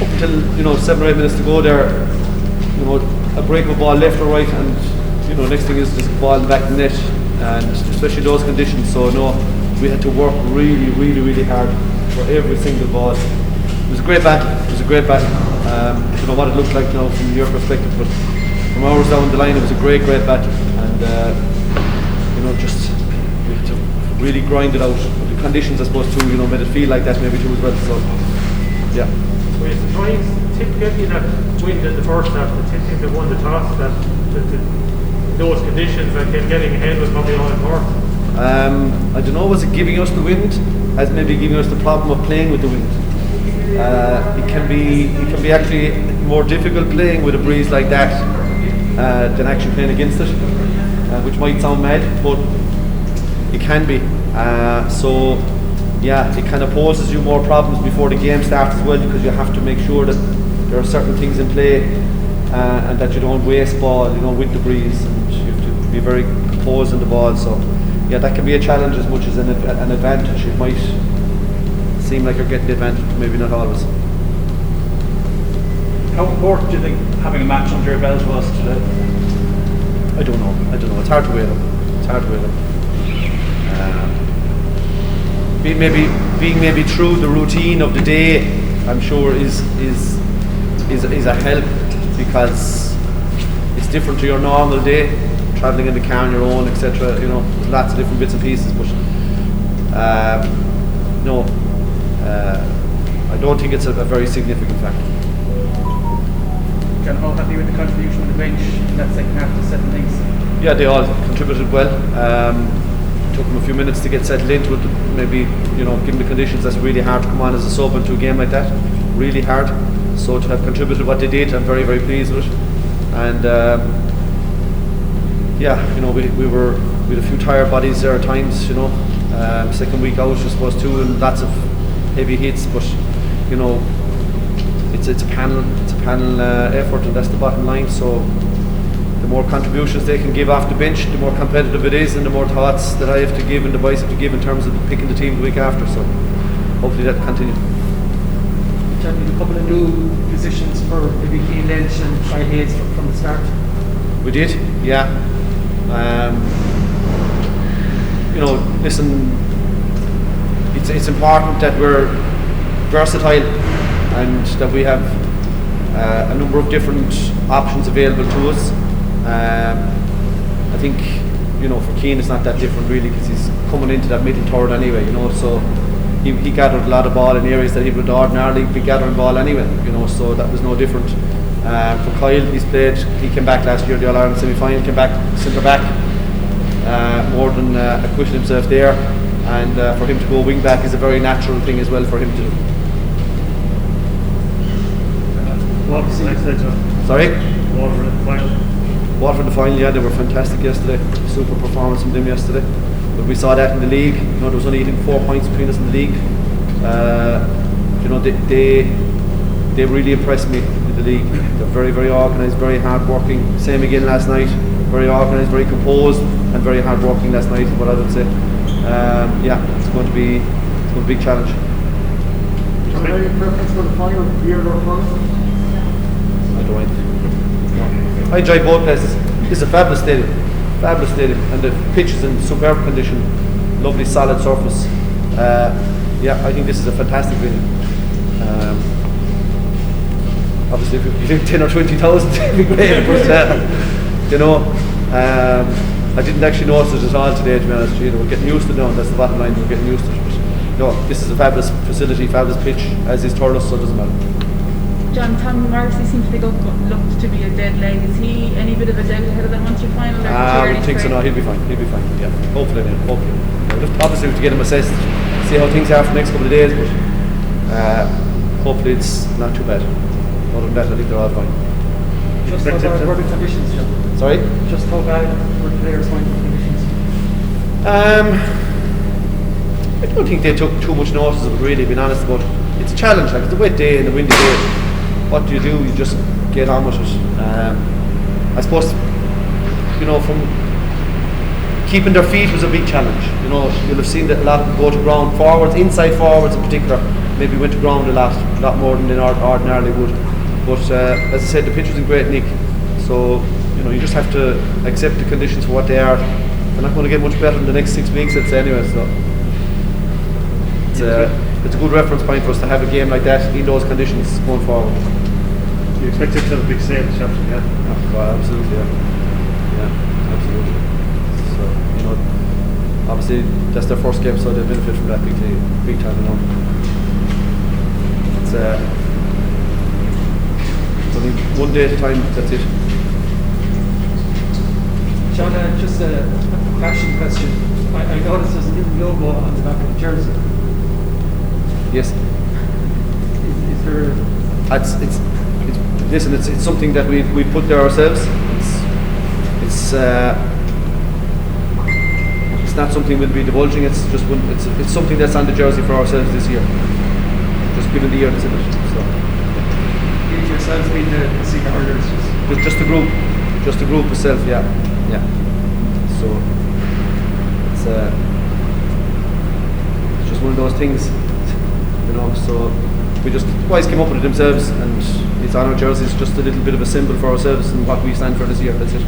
up until 7 or 8 minutes to go there, a break of a ball left or right, and next thing is just a ball in the back of the net, and especially those conditions. So no, we had to work really, really, really hard for every single ball. It was a great battle. I don't know what it looked like now from your perspective, but from ours down the line, it was a great, great battle, and just we had to really grind it out. But the conditions, I suppose, too, made it feel like that maybe too as well. So yeah. Were you surprised, typically, that win in the first half, the team that won the toss, that those conditions and getting ahead was probably all important? I don't know, was it giving us the wind as maybe giving us the problem of playing with the wind? It can be actually more difficult playing with a breeze like that than actually playing against it, which might sound mad, but it can be. So yeah, it kind of poses you more problems before the game starts as well, because you have to make sure that there are certain things in play and that you don't waste ball, with the breeze, and you have to be very composed in the ball. So yeah, that can be a challenge as much as an advantage. It might seem like you're getting the advantage, but maybe not always. How important do you think having a match under your belt was today? I don't know. It's hard to weigh them. Being maybe through the routine of the day, I'm sure is a help, because it's different to your normal day, travelling in the car on your own, etc. Lots of different bits and pieces. But no, I don't think it's a very significant factor. John, how happy with the contribution of the bench in that second half to settle things? Yeah, they all contributed well. Took them a few minutes to get settled into it. Maybe, given the conditions, that's really hard to come on as a sub into a game like that. Really hard. So to have contributed what they did, I'm very, very pleased with it. And we had a few tired bodies there at times. Second week out, I suppose, too, and lots of heavy hits. But it's a panel effort, and that's the bottom line. So the more contributions they can give off the bench, the more competitive it is, and the more thoughts that I have to give and the boys have to give in terms of picking the team the week after. So hopefully that will continue. John, a couple of new positions for maybe Kiely Lynch and Kyle Hayes from the start. We did, yeah. Listen, it's important that we're versatile and that we have a number of different options available to us. I think, for Keane it's not that different really, because he's coming into that middle third anyway, so he gathered a lot of ball in areas that he would ordinarily be gathering ball anyway, so that was no different. For Kyle, he came back last year, the All-Ireland semi-final, came back centre back, more than acquitted himself there, and for him to go wing back is a very natural thing as well for him to do. Sorry? Water in the final. Water in the final, yeah, they were fantastic yesterday. Super performance from them yesterday. But we saw that in the league. There was only 4 points between us in the league. They really impressed me in the league. They're very, very organised, very hard working. Same again last night. Very organised, very composed, and very hard working last night is what I would say. It's going to be a big challenge. John, are you preference for the final, year or final? I don't mind. No. I enjoy both places. This is a fabulous stadium, and the pitch is in superb condition, lovely solid surface. I think this is a fantastic venue. Obviously, if you think 10 or 20,000, it'd be great. But I didn't actually notice it at all today, to be honest. We're getting used to it now, and that's the bottom line. We're getting used to it. But, this is a fabulous facility, fabulous pitch, as is Thurles, so it doesn't matter. John, Tom Morrissey seems to looked to be a dead leg. Is he any bit of a doubt ahead of that Munster final? I don't think so, no, he'll be fine, yeah. Hopefully. Obviously we have to get him assessed, see how things are for the next couple of days, but hopefully it's not too bad. Other than that, I think they're all fine. Just how bad were the conditions, John? Sorry? Just how bad were the players finding the conditions? I don't think they took too much notice of it, really, being honest about it. It's a challenge, like it's a wet day and a windy day. What do? You just get on with it. I suppose, from keeping their feet was a big challenge. You'll have seen that a lot of them go to ground forwards, inside forwards in particular, maybe went to ground a lot more than they ordinarily would. But as I said, the pitch was in great nick. So you just have to accept the conditions for what they are. They're not going to get much better in the next 6 weeks, I'd say anyway. So it's a good reference point for us to have a game like that in those conditions going forward. You expect it to have a big sale this afternoon, yeah? Oh, absolutely, yeah, absolutely. So obviously that's their first game, so they benefit from that big time. It's only 1 day at a time. That's it. Sean, just a fashion question. I noticed there's a little logo on the back of the jersey. Yes. Is there? Listen, it's something that we put there ourselves. It's not something we'll be divulging. It's just it's something that's on the jersey for ourselves this year. Just given the year that's in it. So You yourselves being the senior hurlers? just the group itself. Yeah. So it's just one of those things, So we just boys came up with it themselves, and it's on our jerseys, just a little bit of a symbol for ourselves and what we stand for this year. That's it.